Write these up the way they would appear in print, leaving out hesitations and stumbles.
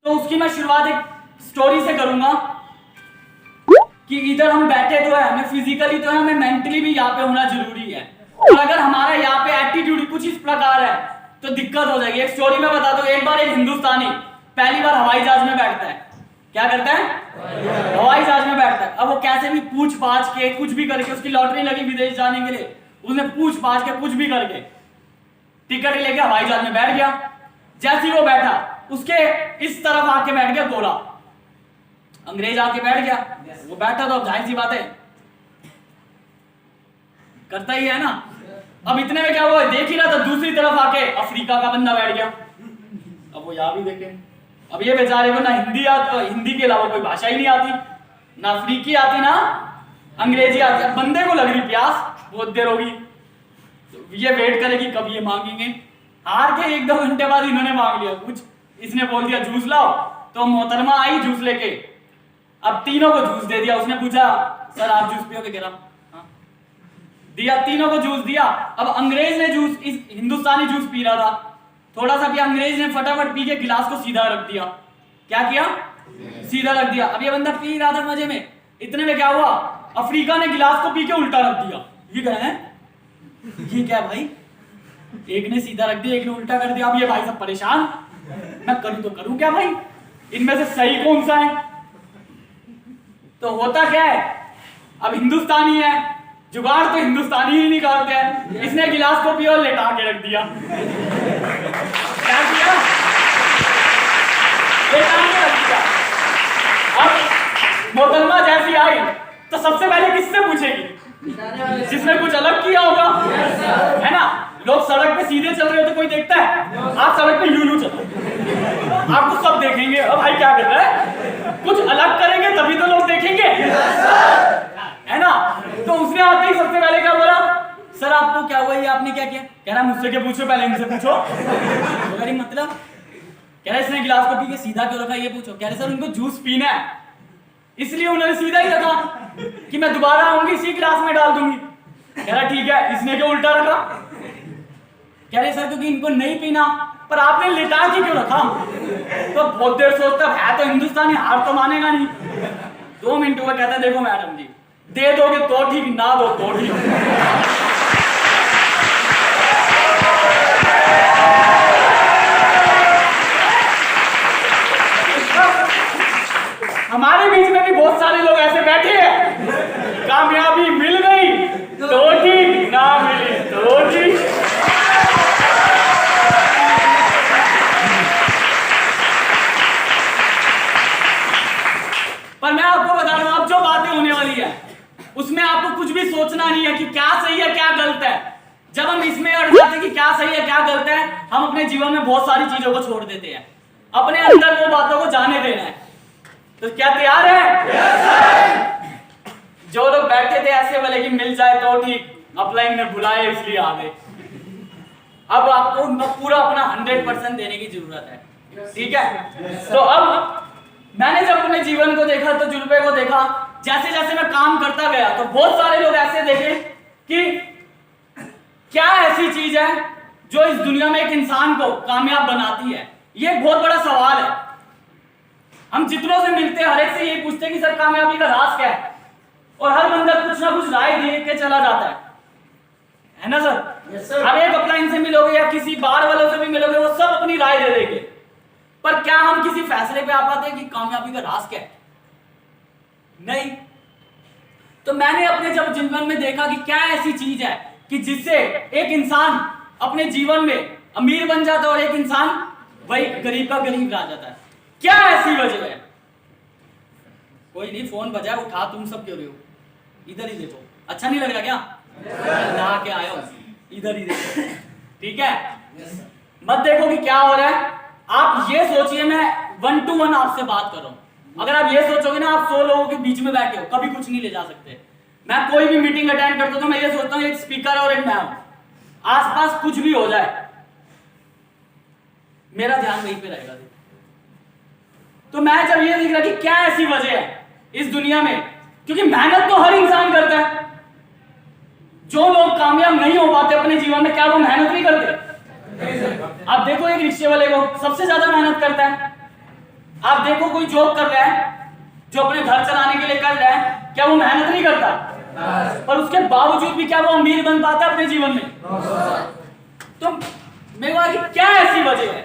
तो उसकी मैं शुरुआत एक स्टोरी से करूंगा कि इधर हम बैठे तो है, हमें फिजिकली तो है, हमें मेंटली भी यहाँ पे होना जरूरी है। और अगर हमारा यहाँ पे एटीट्यूड कुछ इस प्रकार है तो दिक्कत हो जाएगी। एक स्टोरी में बता दो, एक बार एक हिंदुस्तानी पहली बार हवाई जहाज में बैठता है। क्या करता है? हवाई जहाज में बैठता है। अब वो कैसे भी पूछ पाछ के कुछ भी करके, उसकी लॉटरी लगी विदेश जाने के लिए, उसने पूछ पाछ के कुछ भी करके टिकट लेके हवाई जहाज में बैठ गया। जैसे ही वो बैठा, उसके इस तरफ आके बैठ गया गोरा, अंग्रेज आके बैठ गया। वो बैठा तो जाहिर सी बात है करता ही है ना। अब इतने में क्या हुआ, देख ही रहा था, दूसरी तरफ आके अफ्रीका का बंदा बैठ गया। अब वो यहां भी देखे, अब ये बेचारे को ना हिंदी के अलावा कोई भाषा ही नहीं आती, ना अफ्रीकी आती ना अंग्रेजी आती। अब बंदे को लग रही प्यास, बहुत देर होगी, तो ये वेट करेगी कब ये मांगेंगे। हार के 1-2 घंटे बाद इन्होंने मांग लिया कुछ, इसने बोल दिया जूस लाओ, तो मोहतरमा आई जूस लेके। अब तीनों को जूस दे दिया। उसने पूछा सर आप जूस पियोगे? कह रहा हाँ। दिया, तीनों को जूस दिया। अब अंग्रेज ने जूस, इस हिंदुस्तानी जूस पी रहा था, थोड़ा सा पिया, अंग्रेज ने फटाफट पी के गिलास को सीधा रख दिया। क्या किया? सीधा रख दिया। अब ये बंदा पी रहा था मजे में, इतने में क्या हुआ, अफ्रीका ने गिलास को पी के उल्टा रख दिया। ये क्या है, ये क्या भाई, एक ने सीधा रख दिया, एक ने उल्टा कर दिया। अब ये भाई सब परेशान, मैं करूं तो करूं क्या भाई, इनमें से सही कौन सा है। तो होता क्या है, अब हिंदुस्तानी है, जुगाड़ तो हिंदुस्तानी ही निकालते हैं। इसने गिलास को पिया और लेटा के रख दिया। क्या किया? लेटा के रख दिया। अब मोहतरमा जैसी आई तो सबसे पहले किससे पूछेगी? जिसने कुछ अलग किया होगा, है ना। लोग सड़क पे सीधे चल रहे हो तो कोई देखता है, आप सड़क पे यूं चलो, आपको सब देखेंगे। अब भाई क्या कर रहा है, कुछ अलग करेंगे तभी तो लोग देखेंगे, है ना। तो उसने आते ही सबसे पहले क्या बोला, सर आपको क्या हुआ, ये आपने क्या किया? कह रहा मुझसे क्या पूछो, पहले इनसे पूछो। मतलब कह रहा इसने गिलास को पी के सीधा क्यों रखा, ये पूछो। कह रहे सर उनको जूस पीना है, इसलिए उन्होंने सीधा ही रखा कि मैं दोबारा आऊंगी इसी गिलास में डाल दूंगी। कह रहा ठीक है, इसने क्यों उल्टा रखा? कह रहे सर क्योंकि इनको नहीं पीना, पर आपने लिटा के क्यों रखा? तो बहुत देर सोचता है तो हिंदुस्तानी, हार तो मानेगा नहीं। 2 मिनट हुआ, कहता देखो मैडम जी, दे दोगे तो ठीक, ना दो तो ठीक। हमारे बीच में भी बहुत सारे लोग ऐसे बैठे हैं, कामयाबी मिल गई तो ठीक, ना मिली तो ठीक। पर मैं आपको बता रहा हूं, अब जो बातें होने वाली है उसमें आपको कुछ भी सोचना नहीं है कि क्या सही है क्या गलत है। जब हम इसमें अड़ जाते हैं कि क्या सही है क्या गलत है, हम अपने जीवन में बहुत सारी चीजों को छोड़ देते हैं, अपने अंदर वो बातों को जाने देना है। तो क्या तैयार है? yes, जो लोग बैठे थे ऐसे वाले कि मिल जाए तो ठीक, अपलाइन ने बुलाए इसलिए आ गए। अब आपको पूरा अपना 100% देने की जरूरत है, ठीक है। तो अब मैंने जब अपने जीवन को देखा, तो तजुर्बे को देखा, जैसे जैसे मैं काम करता गया, तो बहुत सारे लोग ऐसे देखे कि क्या ऐसी चीज है जो इस दुनिया में एक इंसान को कामयाब बनाती है। ये एक बहुत बड़ा सवाल है। हम जितनों से मिलते हैं हर एक से यही पूछते हैं कि सर कामयाबी का राज क्या है, और हर बंदा कुछ ना कुछ राय दे के चला जाता है ना सर? yes, अब एक अपलाइन से मिलोगे या किसी बार वालों से भी मिलोगे, वो सब अपनी राय दे देंगे, पर क्या हम किसी फैसले पे आ पाते हैं कि कामयाबी का राज क्या है? नहीं। तो मैंने अपने जब जीवन में देखा कि क्या ऐसी चीज है कि जिससे एक इंसान अपने जीवन में अमीर बन जाता है और एक इंसान वही गरीब का गरीब रह जाता है। क्या ऐसी वजह है? कोई नहीं, फोन बजा, उठा, तुम सब क्यों रहे हो? इधर ही देखो, अच्छा नहीं लग रहा क्या? नहा के आए हो, इधर ही देखो, ठीक है। मत देखो कि क्या हो रहा है, आप ये सोचिए मैं 1 to 1 आपसे बात कर रहा हूं। अगर आप ये सोचोगे ना आप 100 लोगों के बीच में बैठे हो, कभी कुछ नहीं ले जा सकते। मैं कोई भी मीटिंग अटेंड करता हूं तो मैं ये सोचता हूं एक स्पीकर और एक मैं हूं, आसपास कुछ भी हो जाए मेरा ध्यान वहीं पे रहेगा। तो मैं जब ये देख रहा कि क्या ऐसी वजह है इस दुनिया में, क्योंकि मेहनत तो हर इंसान करता है। जो लोग कामयाब नहीं हो पाते अपने जीवन में, क्या वो मेहनत नहीं करते? आप देखो एक रिक्शे वाले को सबसे ज्यादा मेहनत करता है। आप देखो कोई जॉब कर रहा है, जो अपने घर चलाने के लिए कर रहा है, क्या वो मेहनत नहीं करता? पर उसके बावजूद भी क्या वो अमीर बन पाता है अपने जीवन में? तो मेरे को कि क्या ऐसी वजह है?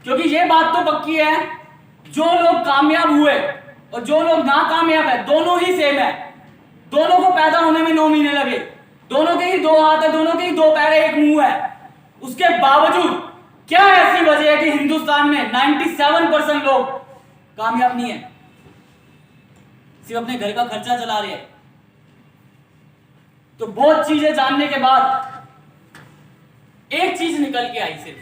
क्योंकि ये बात तो पक्की है, जो लोग कामयाब हुए और जो लोग नाकामयाब है, दोनों ही सेम है। दोनों को पैदा होने में 9 महीने लगे, दोनों के ही 2 हाथ है, दोनों के ही 2 पैर है, एक मुंह है। उसके बावजूद क्या ऐसी वजह है कि हिंदुस्तान में 97% लोग कामयाब नहीं है, सिर्फ अपने घर का खर्चा चला रहे हैं? तो बहुत चीजें जानने के बाद एक चीज निकल के आई सिर्फ,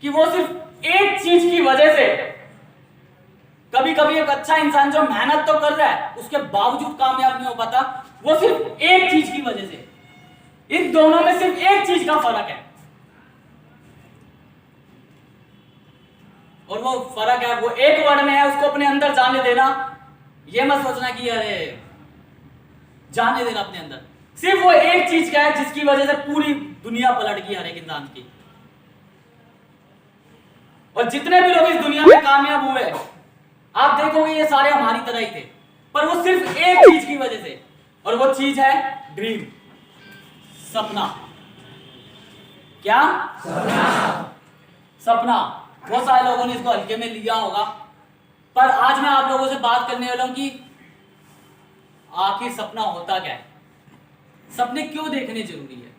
कि वो सिर्फ एक चीज की वजह से, कभी कभी एक अच्छा इंसान जो मेहनत तो कर रहा है उसके बावजूद कामयाब नहीं हो पाता, वो सिर्फ एक चीज की वजह से। इन दोनों में सिर्फ एक चीज का फर्क है, और वो फर्क है, वो एक वर्ड में है। उसको अपने अंदर जाने देना, ये मत सोचना कि अरे जाने देना अपने अंदर। सिर्फ वो एक चीज क्या है जिसकी वजह से पूरी दुनिया पलट गई हर एक इंसान की। और जितने भी लोग इस दुनिया में कामयाब हुए, आप देखोगे ये सारे हमारी तरह ही थे, पर वो सिर्फ एक चीज की वजह से, और वो चीज है ड्रीम, सपना। क्या? सपना। बहुत सारे लोगों ने इसको हल्के में लिया होगा, पर आज मैं आप लोगों से बात करने वाला हूं कि आखिर सपना होता क्या है, सपने क्यों देखने जरूरी है।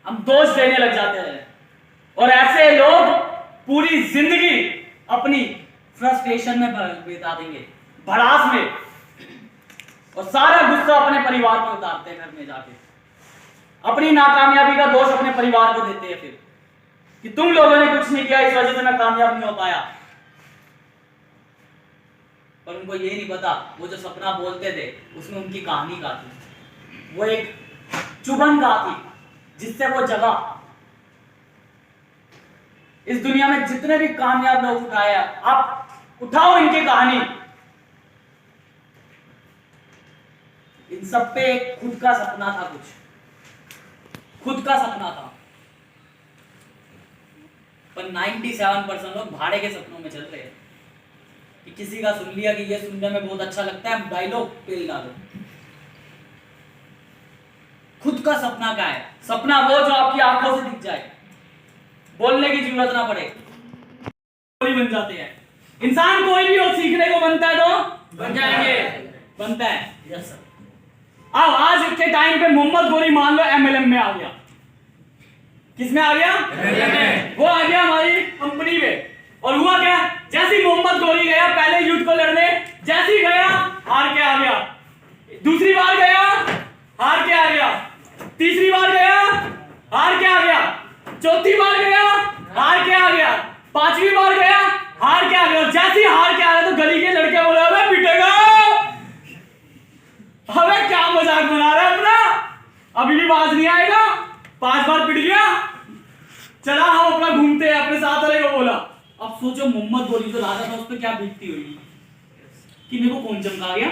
हम दोष देने लग जाते हैं, और ऐसे लोग पूरी जिंदगी अपनी फ्रस्ट्रेशन में बिता देंगे, भड़ास में, और सारा गुस्सा अपने परिवार पर उतारते हैं। घर में जाके अपनी नाकामयाबी का दोष अपने परिवार को देते हैं, फिर कि तुम लोगों ने कुछ नहीं किया, इस वजह से मैं कामयाब नहीं हो पाया। पर उनको ये नहीं पता, वो जो सपना बोलते थे उसमें उनकी कहानी का थी, वो एक चुभन का थी जिससे वो जगा। इस दुनिया में जितने भी कामयाब लोग उठाए, आप उठाओ इनकी कहानी, इन सब पे एक खुद का सपना था, कुछ खुद का सपना था। पर 97% लोग भाड़े के सपनों में चल रहे हैं, कि किसी का सुन लिया कि ये सुनने में बहुत अच्छा लगता है, डायलॉग पे लगा दो। खुद का सपना क्या है? सपना वो जो आपकी आंखों से दिख जाए, बोलने की जरूरत ना पड़े, कोई बन जाते हैं। इंसान कोई भी हो, सीखने को बनता है तो बन जाएंगे, बनता है। Yes sir. अब आज के टाइम पे मोहम्मद गोरी मान लो MLM में आ गया। किस में आ गया? MLM में। वो आ गया हमारी कंपनी में, और हुआ क्या? जैसे मोहम्मद गोरी गया पहले युद्ध को लड़ने, जैसे ही गया हार के आ गया, दूसरी बार गया हार के आ गया, तीसरी बार गया हार के आ गया, चौथी बार गया हार के आ गया, पांचवी बार गया हार के आ गया। जैसे ही हार के आ गया तो गली के लड़के बोले अबे पिटेगा, अबे क्या मजाक बना रहा है अपना, अभी भी बाज नहीं आएगा, 5 बार पिट गया, चला हम अपना घूमते हैं। अपने साथ वाले को बोला। अब सोचो मोहम्मद गोरी जो राजा था उस पर क्या बीतती होगी कि मेरे को कौन चमका गया।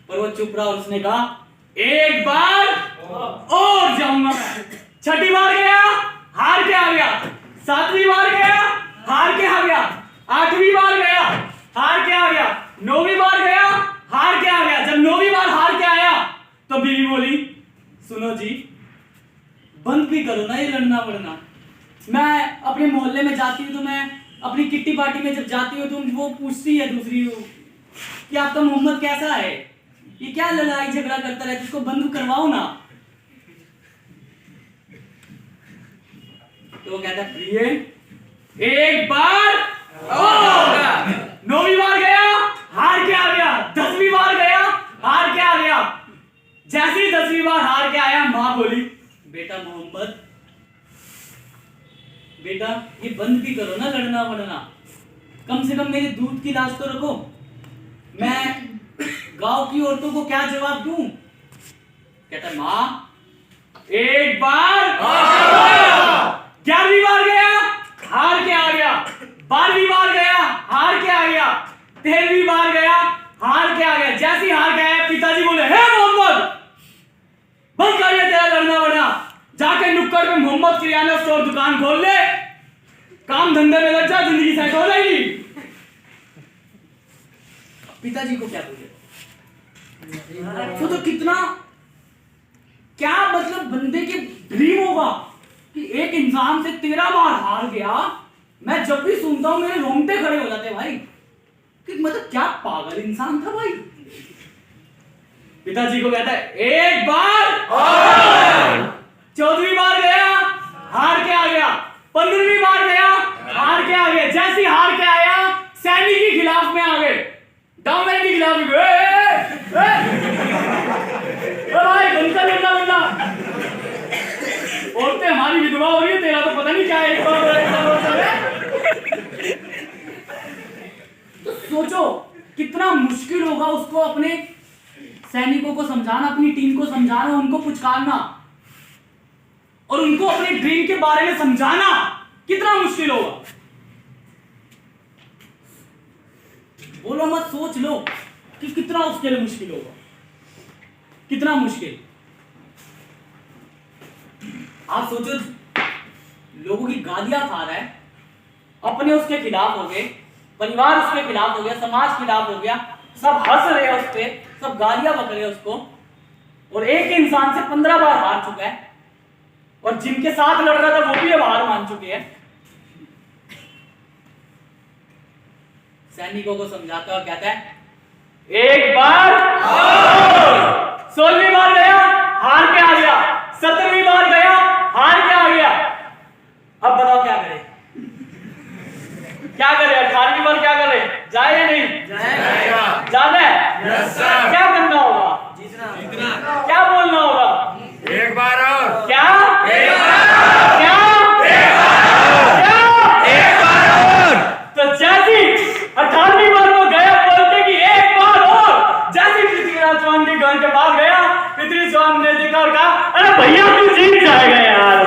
पर वो चुप रहा और उसने कहा एक बार और जाऊंगा मैं। छठी बार गया हार के आ गया, 7वीं बार गया हार के आ गया, 8वीं बार गया हार के आ गया, 9वीं बार गया हार के आ गया। जब 9वीं बार हार के आया तो बीवी बोली सुनो जी, बंद भी करो ना ये लड़ना वड़ना। मैं अपने मोहल्ले में जाती हूँ तो मैं अपनी किट्टी पार्टी में जब जाती हूँ तो वो पूछती है दूसरी कि आपका मोहम्मद कैसा है, ये क्या लड़ाई झगड़ा करता रहता है, इसको बंद करवाओ ना। तो वो कहता प्रिय एक बार और, 9वीं बार गया हार के आ गया, 10वीं बार गया हार के आ गया। जैसे ही 10वीं बार हार के आया मां बोली बेटा मोहम्मद, बेटा ये बंद भी करो ना लड़ना वड़ना, कम से कम मेरे दूध की लाज तो रखो। मैं गांव की औरतों को क्या जवाब दूं? कहता मां एक बार 11वीं बार गया हार के आ गया, 12वीं बार गया हार के आ गया, 13वीं बार गया हार के आ गए। जैसे ही हार गए पिताजी बोले, हे मोहम्मद, बंद कर ये तेरा लड़ना वड़ना, जाके नुक्कड़ पे मोहम्मद किराना स्टोर दुकान खोल ले, काम धंधे में लग जा, जिंदगी सेट हो जाएगी। पिताजी को क्या बोले? तो कितना क्या मतलब बंदे के ड्रीम होगा कि एक इंसान से 13 बार हार गया। मैं जब भी सुनता हूं मेरे रोंगटे खड़े हो जाते हैं भाई, कि मतलब क्या पागल इंसान था भाई। पिताजी को कहता है, एक बार 14वीं बार गया, हार के आ गया, 15वीं बार गया, हार के आ गया। जैसे हार के आया, सैनिक के खिलाफ में आ गए, डाउनलाइन के खिलाफ भाई बनता बनता बनता। औरतें हमारी विधवा हो रही है, तेरा तो पता नहीं क्या है। तो सोचो कितना मुश्किल होगा उसको अपने सैनिकों को समझाना, अपनी टीम को समझाना, उनको पुचकारना और उनको अपने ड्रीम के बारे में समझाना कितना मुश्किल होगा। बोलो मत, सोच लो कि कितना उसके लिए मुश्किल होगा, कितना मुश्किल। आप सोचो, लोगों की गालियां खा रहा है, अपने उसके खिलाफ हो गए, परिवार उसके खिलाफ हो गया, समाज खिलाफ हो गया, सब हंस रहे हैं उस पे, सब गालियां बक रहे हैं उसको, और एक इंसान से 15 बार हार चुका है, और जिनके साथ लड़ रहा था वो भी अब हार मान चुके हैं। सैनिकों को समझाता और कहता है, एक बार 16वीं बार गया, हार के आ गया, 17वीं बार गया, हार के आ गया। अब बताओ क्या करे, क्या करे? 18वीं बार क्या करे? जाए या नहीं जाएगा? जाना है? Yes sir. क्या करना होगा? जीतना। क्या बोलना होगा? एक बार और। क्या? एक बार और। क्या? एक बार और। क्या? एक बार और। तो जैसी 18वीं बार वो गया बोलते कि एक बार और, जैसे पृथ्वीराज चौहान के घर के पास गया, पृथ्वी चौहान ने देखा और कहा, अरे भैया तू जीत जाएगा यार।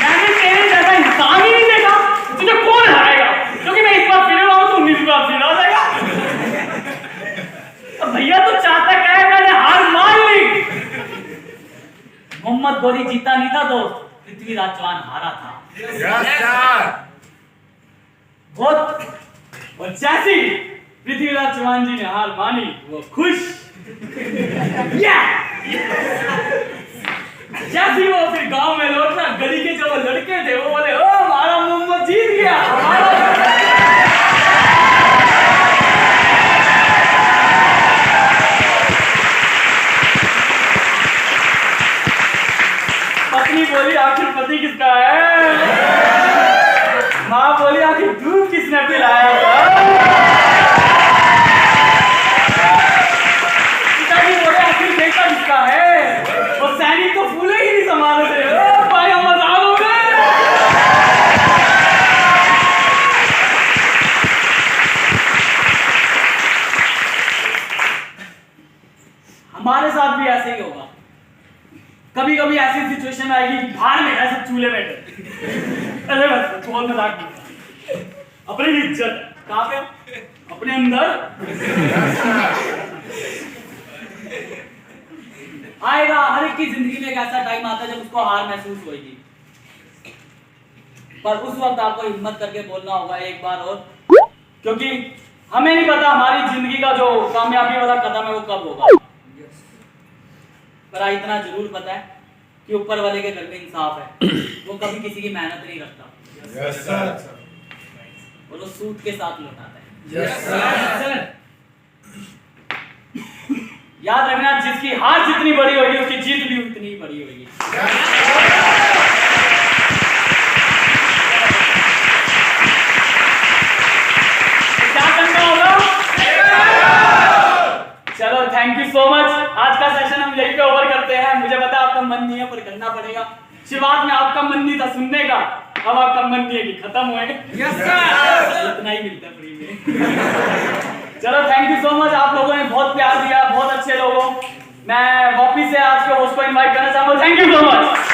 मैंने तेरे जैसा इंसान ही नहीं देखा, तुझे कौन हराएगा? क्योंकि मैं इस बार फिर रहा हूं, तू 19 बार फिर आ जाएगा। अब भैया तू चाहता क्या है? मैंने हार मान ली। मोहम्मद गोरी जीता नहीं था दोस्त, पृथ्वीराज चौहान हारा था। Yes sir. बहुत। और जैसे ही पृथ्वीराज चौहान जी ने हार मानी, वो खुश। या! जैसे ही वो फिर गांव में लौटा, गली के जो लड़के थे वो बोले, ओ हमारा मोहम्मद जीत गया, पत्नी बोली, आखिर पति किसका है? माँ बोली, आखिर दूध किसने पिलाया? पिताजी बोले, आखिर बेटा किसका है? और सैनिक तो फूले ही नहीं संभाल रहे। भाई हम आजाद हो गए। हमारे साथ भी ऐसे ही होगा। कभी कभी ऐसी सिचुएशन आएगी कि बाहर में ऐसे चूल्हे बैठे, अरे बस बहुत मजाक नहीं, अपनी इज्जत कहाँ पे? अपने अंदर। आएगा, हर एक की जिंदगी में एक ऐसा टाइम आता है जब उसको हार महसूस होगी, पर उस वक्त आपको हिम्मत करके बोलना होगा एक बार और, क्योंकि हमें नहीं पता हमारी जिंदगी का जो कामयाबी वाला कदम है वो कब होगा, पर इतना जरूर पता है कि ऊपर वाले के घर में इंसाफ है, वो कभी किसी की मेहनत नहीं रखता। Yes sir. और वो सूद के साथ लौटाता है। Yes sir. याद रखना, जिसकी हार जितनी बड़ी होगी उसकी जीत भी उतनी ही बड़ी होगी। क्या करना होगा? चलो, थैंक यू सो मच। आज का सेशन हम यहीं पे ओवर करते हैं। मुझे पता आपका मन नहीं है, पर करना पड़ेगा। शुरुआत में आपका मन नहीं था सुनने का, अब आपका मन नहीं है कि खत्म हुए। Yes sir. इतना ही मिलता फ्री में। चलो, थैंक यू सो मच। आप लोगों ने बहुत प्यार दिया, बहुत अच्छे लोगों। मैं वापिस से आज के होस्ट को इनवाइट करना चाहूंगा। Thank you so much.